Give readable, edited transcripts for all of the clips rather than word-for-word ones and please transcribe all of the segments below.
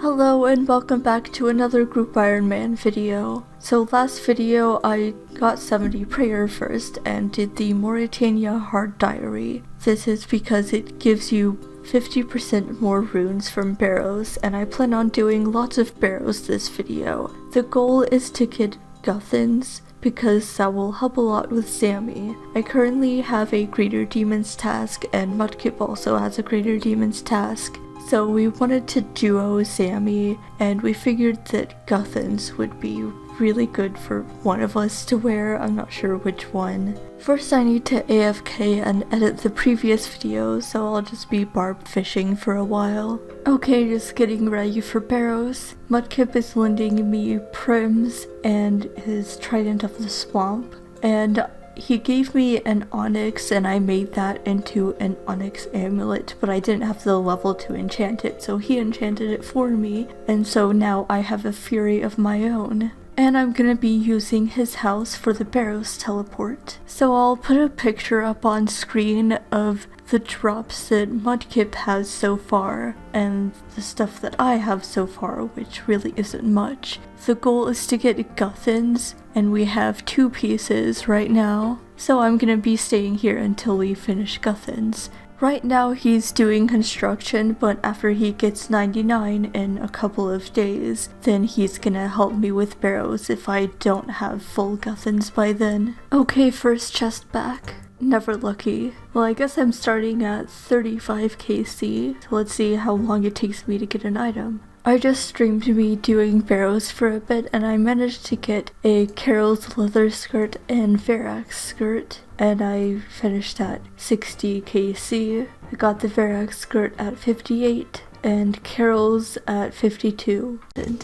Hello and welcome back to another Group Iron Man video. So last video I got 70 prayer first and did the Mauritania Hard Diary. This is because it gives you 50% more runes from barrows, and I plan on doing lots of barrows this video. The goal is to get Guthans, because that will help a lot with Sammy. I currently have a Greater Demons task, and Mudkip also has a Greater Demons task. So we wanted to duo Sammy, and we figured that Guthans would be really good for one of us to wear. I'm not sure which one. First I need to AFK and edit the previous video, so I'll just be barb fishing for a while. Okay, just getting ready for barrows. Mudkip is lending me Prims and his Trident of the Swamp, and he gave me an onyx and I made that into an onyx amulet, but I didn't have the level to enchant it, so he enchanted it for me, and so now I have a fury of my own. And I'm gonna be using his house for the barrows teleport. So I'll put a picture up on screen of the drops that Mudkip has so far, and the stuff that I have so far, which really isn't much. The goal is to get Guthans, and we have 2 pieces right now, so I'm gonna be staying here until we finish Guthans. Right now he's doing construction, but after he gets 99 in a couple of days, then he's gonna help me with barrows if I don't have full Guthans by then. Okay, first chest back. Never lucky. Well, I guess I'm starting at 35 KC, so let's see how long it takes me to get an item. I just streamed me doing barrows for a bit, and I managed to get a Carol's leather skirt and Verax skirt, and I finished at 60 KC. I got the Verax skirt at 58 and Carol's at 52. And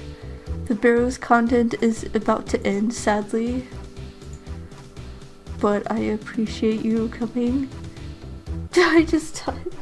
the barrows content is about to end, sadly, but I appreciate you coming. I just died.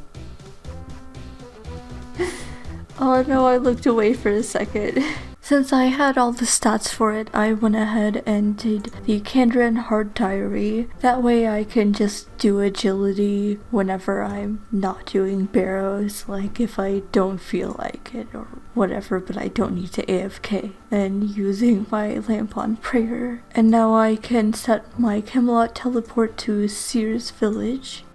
Oh no, I looked away for a second. Since I had all the stats for it, I went ahead and did the Kandran Hard Diary. That way I can just do agility whenever I'm not doing barrows, like if I don't feel like it or whatever, but I don't need to AFK. And using my lamp on prayer. And now I can set my Camelot teleport to Sears Village.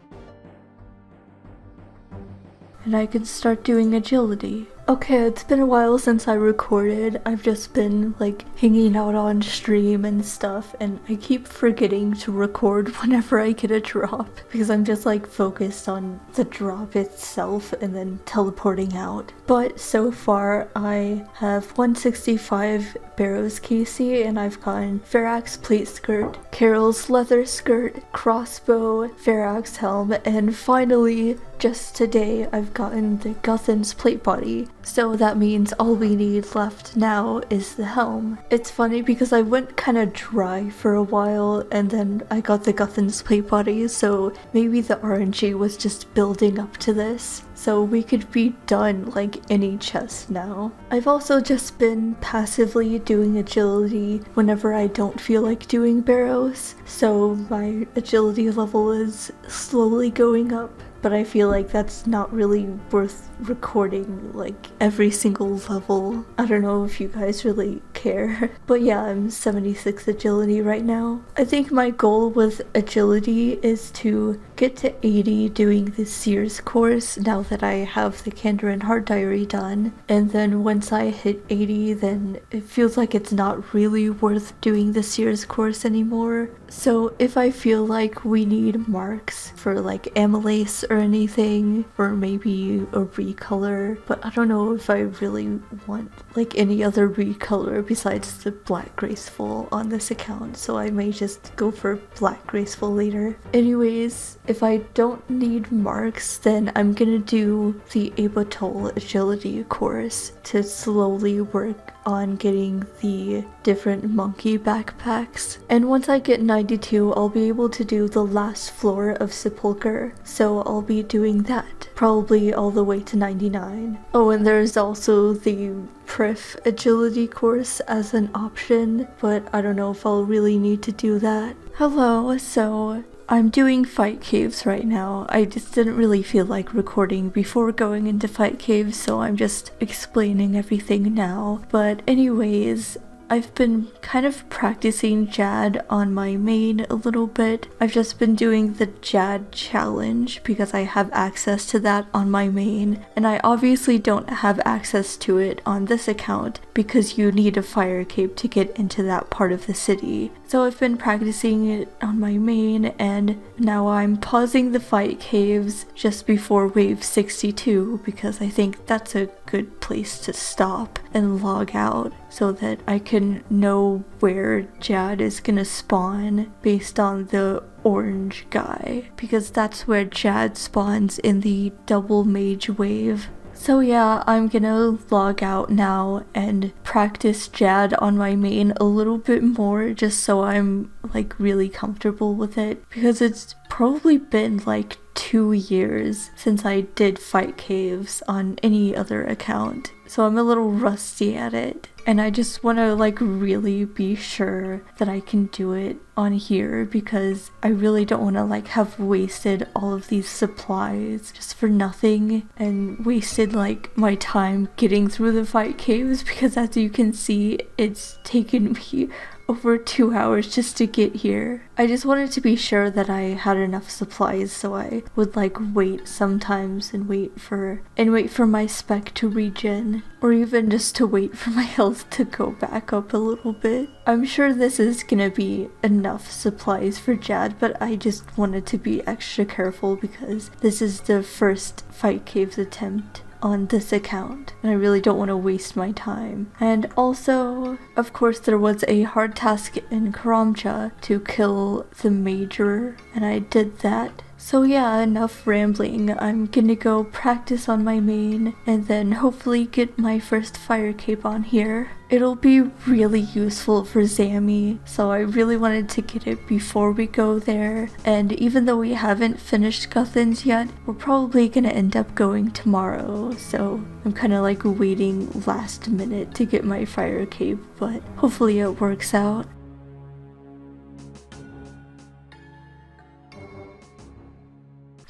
And I can start doing agility. Okay, it's been a while since I recorded. I've just been like hanging out on stream and stuff, and I keep forgetting to record whenever I get a drop because I'm just like focused on the drop itself and then teleporting out. But so far I have 165 barrows KC, and I've gotten Verax plate skirt, Carol's leather skirt, crossbow, Verax helm, and finally just today I've gotten the Guthans plate body. So that means all we need left now is the helm. It's funny because I went kinda dry for a while and then I got the Guthans plate body, so maybe the RNG was just building up to this. So we could be done like any chest now. I've also just been passively doing agility whenever I don't feel like doing barrows, so my agility level is slowly going up. But I feel like that's not really worth recording like every single level. I don't know if you guys really care. But yeah, I'm 76 agility right now. I think my goal with agility is to get to 80 doing the Sears course now that I have the Kandran Hard Diary done. And then once I hit 80, then it feels like it's not really worth doing the Sears course anymore. So if I feel like we need marks for like amylase or anything, or maybe a recolor, but I don't know if I really want like any other recolor besides the black graceful on this account, so I may just go for black graceful later. Anyways, if I don't need marks, then I'm gonna do the Abatol agility course to slowly work on getting the different monkey backpacks. And once I get 92, I'll be able to do the last floor of Sepulcher, so I'll be doing that, probably all the way to 99. Oh, and there's also the Prif agility course as an option, but I don't know if I'll really need to do that. Hello, so I'm doing fight caves right now. I just didn't really feel like recording before going into fight caves, so I'm just explaining everything now. But anyways, I've been kind of practicing Jad on my main a little bit. I've just been doing the Jad challenge because I have access to that on my main, and I obviously don't have access to it on this account because you need a fire cape to get into that part of the city. So I've been practicing it on my main, and now I'm pausing the fight caves just before wave 62 because I think that's a good place to stop and log out so that I can know where Jad is gonna spawn based on the orange guy, because that's where Jad spawns in the double mage wave. So yeah, I'm gonna log out now and practice Jad on my main a little bit more just so I'm like really comfortable with it, because it's probably been like 2 years since I did fight caves on any other account, so I'm a little rusty at it, and I just want to like really be sure that I can do it on here because I really don't want to like have wasted all of these supplies just for nothing and wasted like my time getting through the fight caves, because as you can see it's taken me over 2 hours just to get here. I just wanted to be sure that I had enough supplies, so I would like wait sometimes and wait for my spec to regen, or even just to wait for my health to go back up a little bit. I'm sure this is gonna be enough supplies for Jad, but I just wanted to be extra careful because this is the first fight caves attempt on this account and I really don't want to waste my time. And also, of course, there was a hard task in Karamcha to kill the major, and I did that. So yeah, enough rambling. I'm gonna go practice on my main and then hopefully get my first fire cape on here. It'll be really useful for Zammy, so I really wanted to get it before we go there. And even though we haven't finished Guthans yet, we're probably gonna end up going tomorrow, so I'm kind of like waiting last minute to get my fire cape, but hopefully it works out.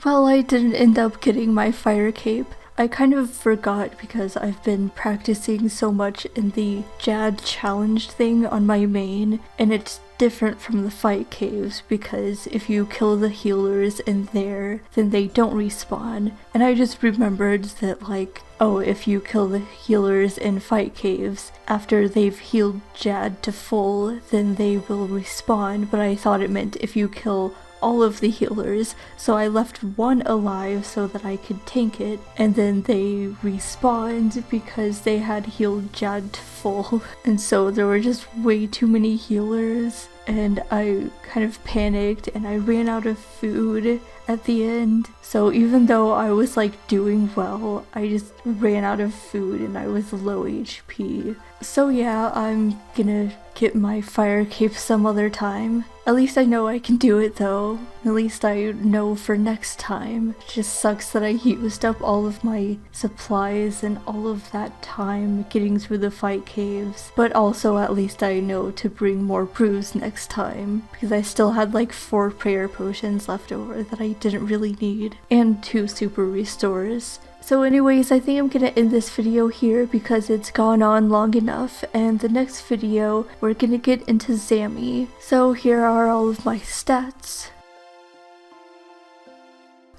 Well, I didn't end up getting my fire cape. I kind of forgot because I've been practicing so much in the Jad challenge thing on my main, and it's different from the fight caves because if you kill the healers in there, then they don't respawn. And I just remembered that like, oh, if you kill the healers in fight caves, after they've healed Jad to full, then they will respawn, but I thought it meant if you kill all of the healers, so I left one alive so that I could tank it, and then they respawned because they had healed Jad to full, and so there were just way too many healers, and I kind of panicked and I ran out of food at the end. So even though I was like doing well, I just ran out of food and I was low HP. So yeah, I'm gonna get my fire cape some other time. At least I know I can do it though. At least I know for next time. It just sucks that I used up all of my supplies and all of that time getting through the fight caves. But also at least I know to bring more brews next time, because I still had like 4 prayer potions left over that I didn't really need, and 2 super restores. So anyways, I think I'm gonna end this video here because it's gone on long enough, and the next video we're gonna get into Zammy. So here are all of my stats.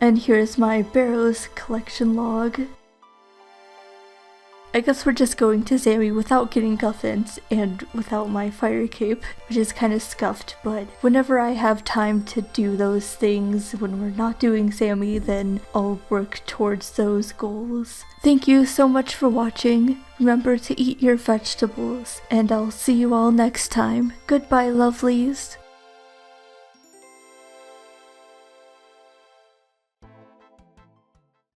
And here's my Barrows collection log. I guess we're just going to Zammy without getting Guthans and without my fire cape, which is kind of scuffed, but whenever I have time to do those things when we're not doing Zammy, then I'll work towards those goals. Thank you so much for watching. Remember to eat your vegetables, and I'll see you all next time. Goodbye, lovelies.